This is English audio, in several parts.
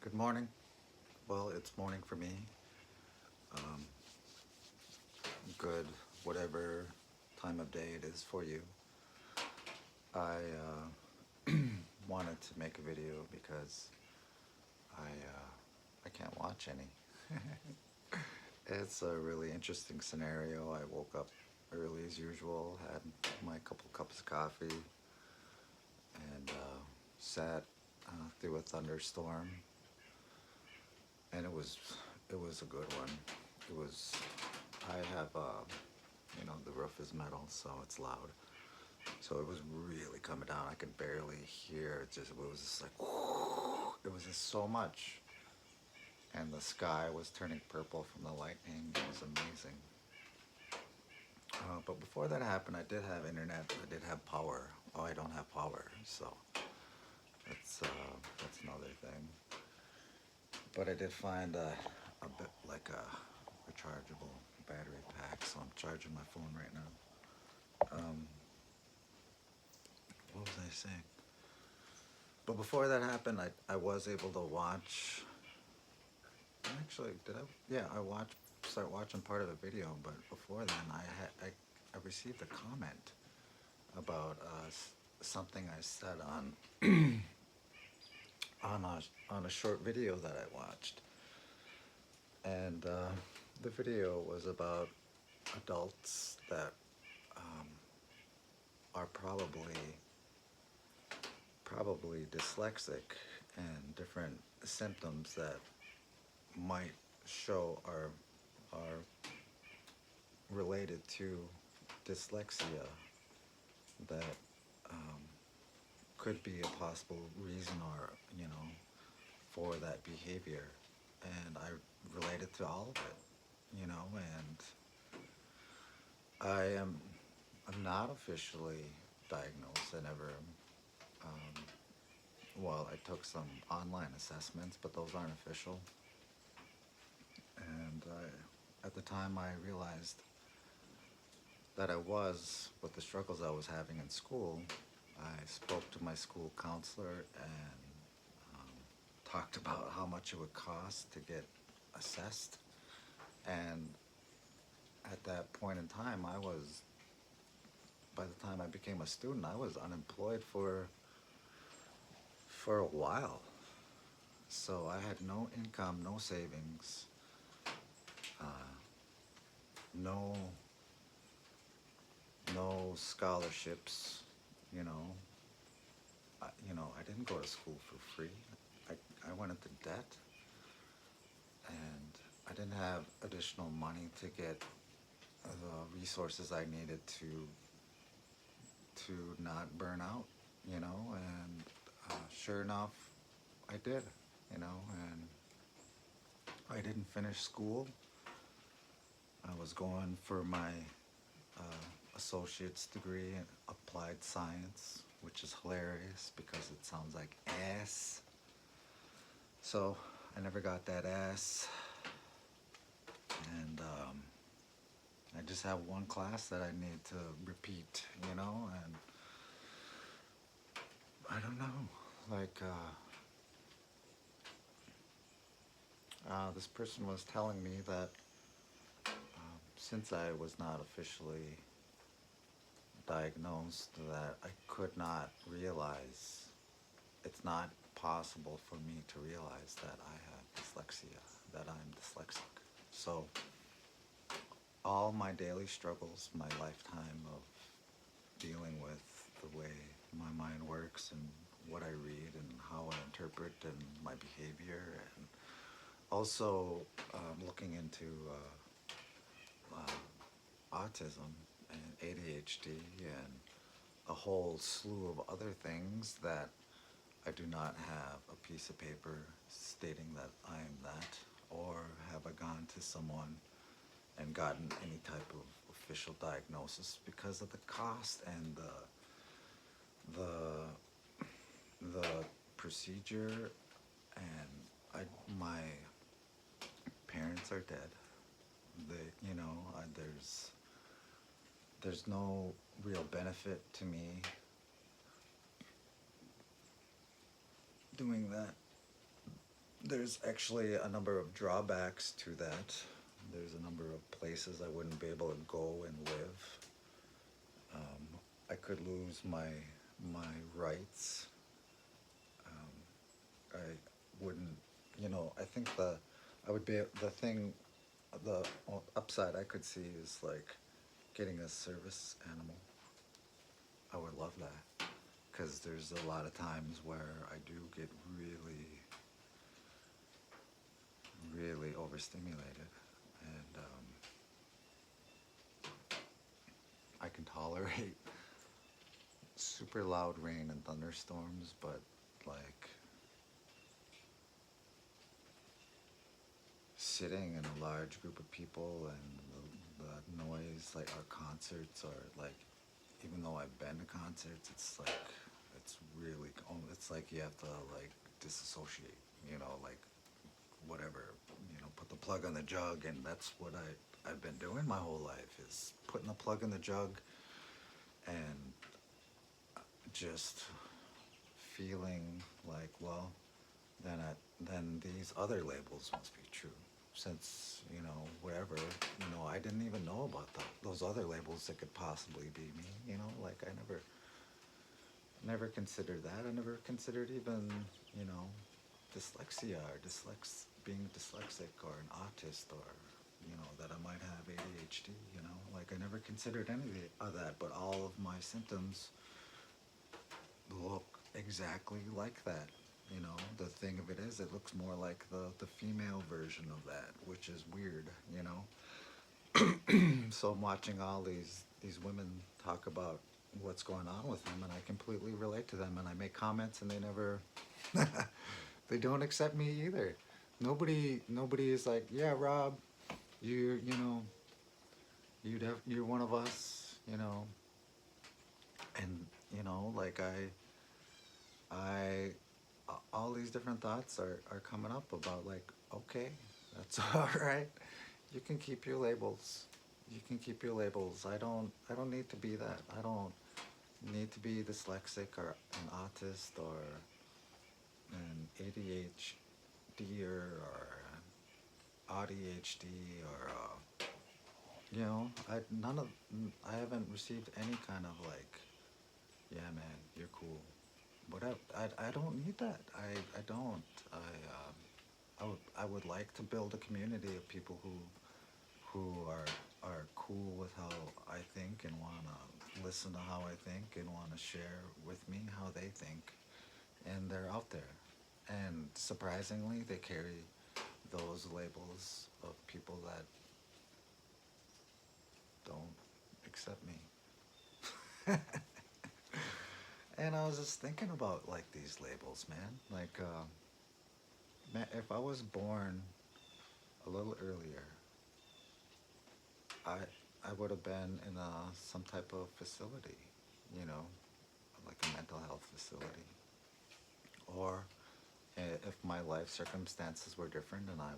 Good morning. Well, it's morning for me. Um, Good, whatever time of day it is for you. I wanted to make a video because I can't watch any. It's a really interesting scenario. I woke up early as usual, had my couple cups of coffee, and sat through a thunderstorm, and it was a good one. It was I have the roof is metal, so it's loud. So it was really coming down. I could barely hear. It was just like it was just so much, and the sky was turning purple from the lightning. It was amazing. But before that happened, I did have internet. I did have power. Oh, I don't have power, so that's another thing. But I did find a bit like a rechargeable battery pack, so I'm charging my phone right now. What was I saying? But before that happened, I was able to watch. Actually, did I? Yeah, start watching part of a video. But before then, I received a comment about something I said on a short video that I watched, and the video was about adults that um, are probably dyslexic, and different symptoms that might show are related to dyslexia that um, could be a possible reason, or for that behavior, and I related to all of it, and I'm not officially diagnosed. I never well, I took some online assessments, but those aren't official. And at the time, I realized that with the struggles I was having in school. I spoke to my school counselor and talked about how much it would cost to get assessed. And at that point in time, by the time I became a student, I was unemployed for a while. So I had no income, no savings, no no scholarships. You know, I didn't go to school for free. I went into debt, and I didn't have additional money to get the resources I needed to not burn out. And sure enough, I did. And I didn't finish school. I was going for my associate's degree in applied science, which is hilarious because it sounds like ass. So I never got that ass, and I just have one class that I need to repeat, and I don't know, like this person was telling me that since I was not officially diagnosed, that I could not realize, it's not possible for me to realize that I have dyslexia, that I'm dyslexic. So all my daily struggles, my lifetime of dealing with the way my mind works and what I read and how I interpret and my behavior, and also looking into autism and ADHD and a whole slew of other things that I do not have a piece of paper stating that I am that, or have I gone to someone and gotten any type of official diagnosis because of the cost and the procedure. And my parents are dead. There's no real benefit to me doing that. there's actually a number of drawbacks to that. There's a number of places I wouldn't be able to go and live. I could lose my rights. I wouldn't, I think I would be, the thing, the upside I could see is like getting a service animal. I would love that because there's a lot of times where I do get really, really overstimulated, and I can tolerate super loud rain and thunderstorms, but like sitting in a large group of people and the noise, like our concerts are like, even though I've been to concerts, it's like, it's really, it's like you have to like disassociate, like whatever, put the plug on the jug, and that's what I've been doing my whole life, is putting the plug in the jug and just feeling like, well, then these other labels must be true. Since, whatever, I didn't even know about those other labels that could possibly be me, like I never considered that. I never considered even, dyslexia or being dyslexic or an autist, or, that I might have ADHD, like I never considered any of that, but all of my symptoms look exactly like that. The thing of it is, it looks more like the female version of that, which is weird, So I'm watching all these women talk about what's going on with them, and I completely relate to them, and I make comments, and they never, they don't accept me either. Nobody is like, yeah, Rob, you're one of us, and like I all these different thoughts are coming up about like, okay, that's all right. You can keep your labels. You can keep your labels. I don't need to be that. I don't need to be dyslexic or an autist or an ADHD or ADHD or I haven't received any kind of like, yeah, man, you're cool. But I don't need that. I don't. I would like to build a community of people who are cool with how I think and want to listen to how I think and want to share with me how they think. And they're out there. And surprisingly, they carry those labels of people that don't accept me. And I was just thinking about like these labels, man. Like, man, if I was born a little earlier, I I would have been in some type of facility, you know, like a mental health facility. Or if my life circumstances were different and I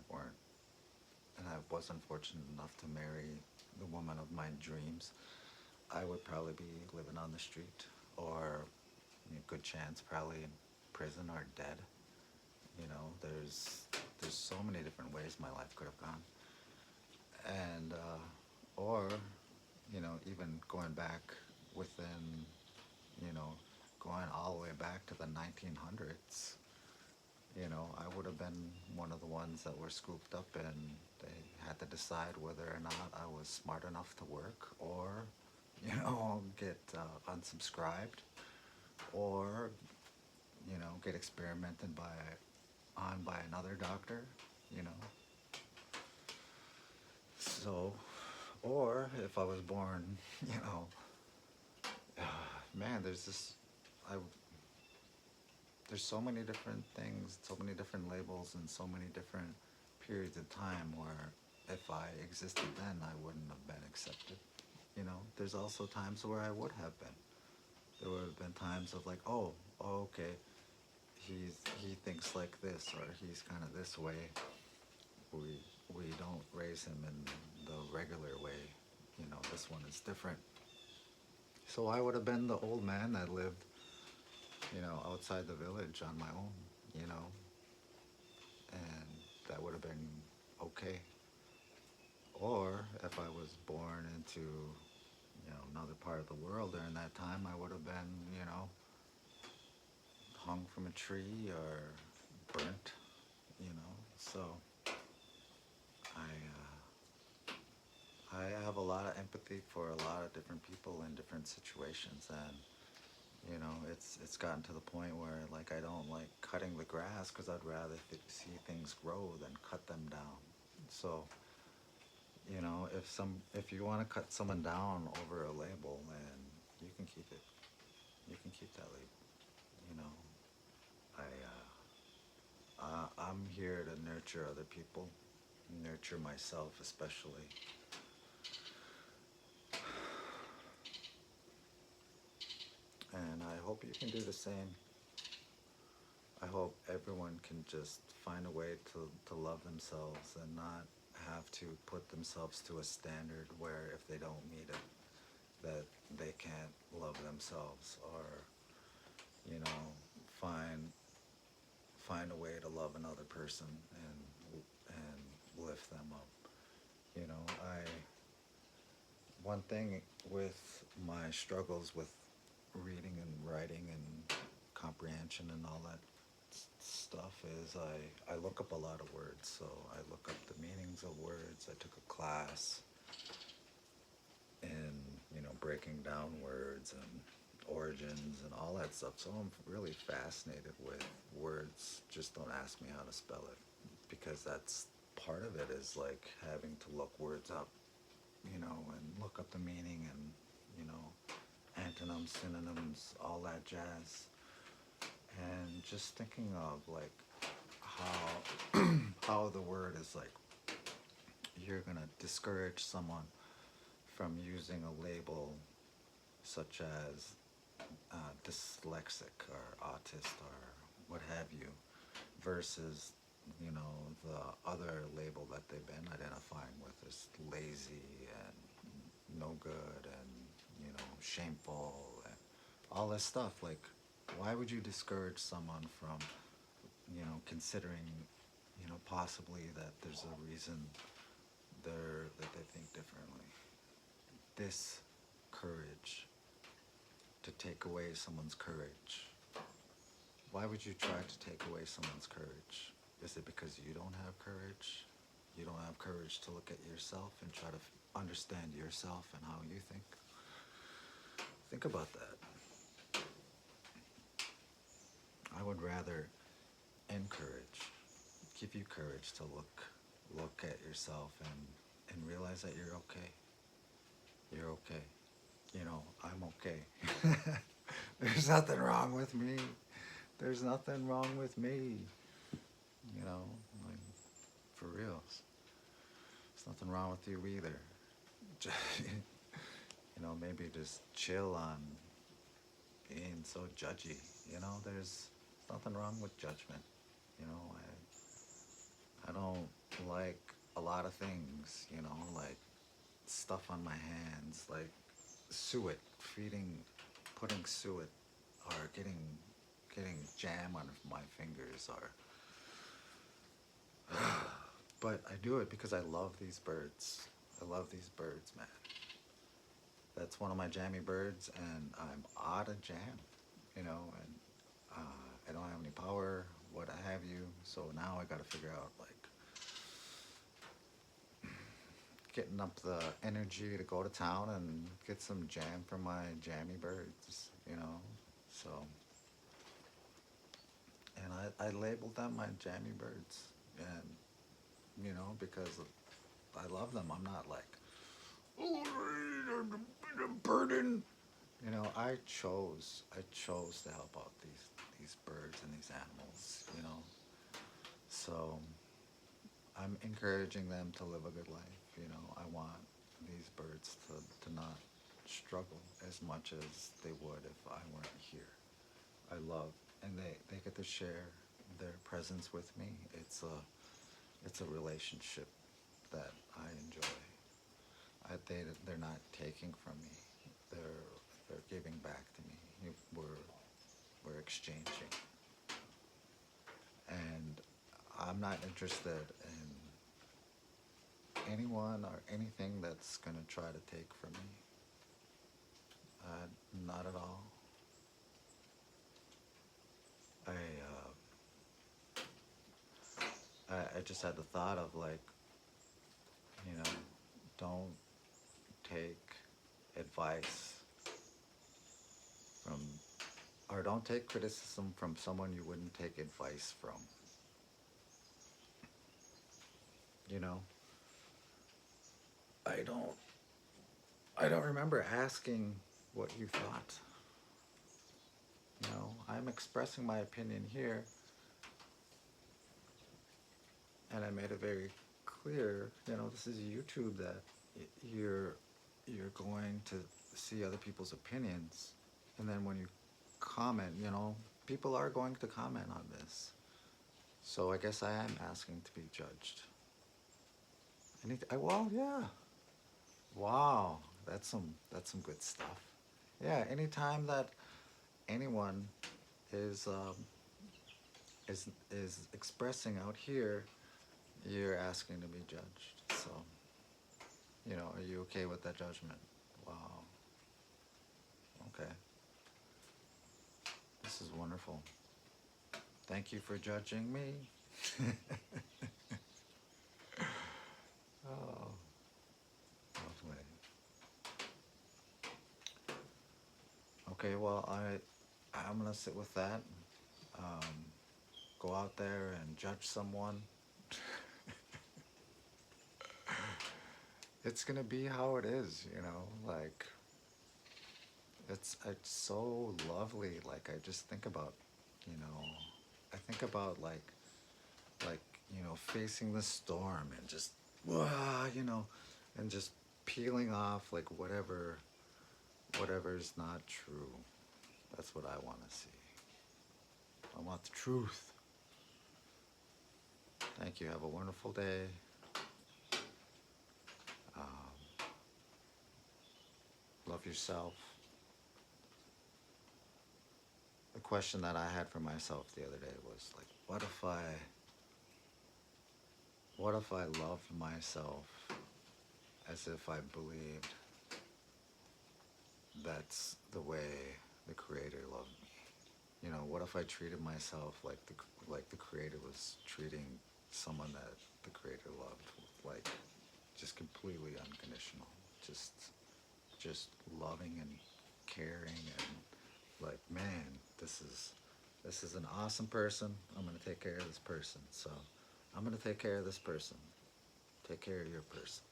wasn't fortunate enough to marry the woman of my dreams, I would probably be living on the street, or good chance probably in prison or dead. There's so many different ways my life could have gone, and or even going back within, you know going all the way back to the 1900s. I would have been one of the ones that were scooped up, and they had to decide whether or not I was smart enough to work, or get unsubscribed, or get experimented by another doctor. you know so, or if I was born, you know man, I there's so many different things, so many different labels, and so many different periods of time where if I existed then, I wouldn't have been accepted. There's also times where I would have been. There would have been times of like, oh, okay, he thinks like this, or he's kind of this way. We don't raise him in the regular way. This one is different. So I would have been the old man that lived, outside the village on my own, you know, have been okay. Or if I was born into, another part of the world during that time, I would have been, hung from a tree or burnt, you know. So I, I have a lot of empathy for a lot of different people in different situations, and it's gotten to the point where like I don't like cutting the grass because I'd rather see things grow than cut them down. So if you want to cut someone down over a label, then you can keep it. You can keep that label. You know, I'm here to nurture other people, nurture myself especially. And I hope you can do the same. I hope everyone can just find a way to love themselves and not have to put themselves to a standard where if they don't meet it, that they can't love themselves, or find find a way to love another person and lift them up. I one thing with my struggles with reading and writing and comprehension and all that stuff is I look up a lot of words. So I look up the meanings of words. I took a class in breaking down words and origins and all that stuff. So I'm really fascinated with words. Just don't ask me how to spell it, because that's part of it, is like having to look words up, and look up the meaning and antonyms, synonyms, all that jazz. And just thinking of like how how the word is like, you're gonna discourage someone from using a label such as dyslexic or autist or what have you, versus the other label that they've been identifying with is lazy and no good and shameful and all this stuff. Like, why would you discourage someone from considering possibly that there's a reason that they think differently? This courage, to take away someone's courage. Why would you try to take away someone's courage? Is it because you don't have courage? You don't have courage to look at yourself and try to understand yourself and how you think? Think about that. I would rather encourage, give you courage to look at yourself and realize that you're okay. You're okay. I'm okay. There's nothing wrong with me. There's nothing wrong with me. Like, for real. There's nothing wrong with you either. Maybe just chill on being so judgy. There's nothing wrong with judgment. I don't like a lot of things, like stuff on my hands, like suet, putting suet, or getting jam on my fingers, or but I do it because I love these birds. I love these birds, man. That's one of my jammy birds, and I'm out of jam, and I don't have any power, what have you. So now I got to figure out like getting up the energy to go to town and get some jam for my jammy birds, So, and I labeled them my jammy birds, and because I love them. I'm not like, oh, a burden. I chose to help out these birds and these animals. So I'm encouraging them to live a good life. I want these birds to not struggle as much as they would if I weren't here. I love, and they get to share their presence with me. It's a relationship that I enjoy. They're not taking from me. They're giving back to me. We're exchanging. And I'm not interested in anyone or anything that's gonna try to take from me. Not at all. I, I just had the thought of like, you know, don't take advice from, or don't take criticism from someone you wouldn't take advice from. You know, I don't, I don't remember asking what you thought. You know, I'm expressing my opinion here, and I made it very clear. You know, this is YouTube that you're going to see other people's opinions, and then when you comment, you know, people are going to comment on this. So I guess I am asking to be judged. Well, yeah. Wow, that's some good stuff. Yeah, anytime that anyone is is expressing out here, you're asking to be judged. So, you know, are you okay with that judgment? Wow. Okay. This is wonderful. Thank you for judging me. Oh, lovely. Okay, well, I'm gonna sit with that. Um, Go out there and judge someone. It's gonna be how it is, you know. Like it's so lovely. Like I just think about, you know, I think about like you know facing the storm and just you know, and just peeling off like whatever's not true. That's what I want to see. I want the truth. Thank you. Have a wonderful day. Love yourself. The question that I had for myself the other day was like, what if I loved myself as if I believed that's the way the Creator loved me? You know, what if I treated myself like the Creator was treating someone that the Creator loved, like just completely unconditional, just loving and caring and like, man, this is an awesome person. I'm gonna take care of this person. So I'm gonna take care of this person. Take care of your person.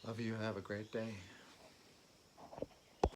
Love you. Have a great day.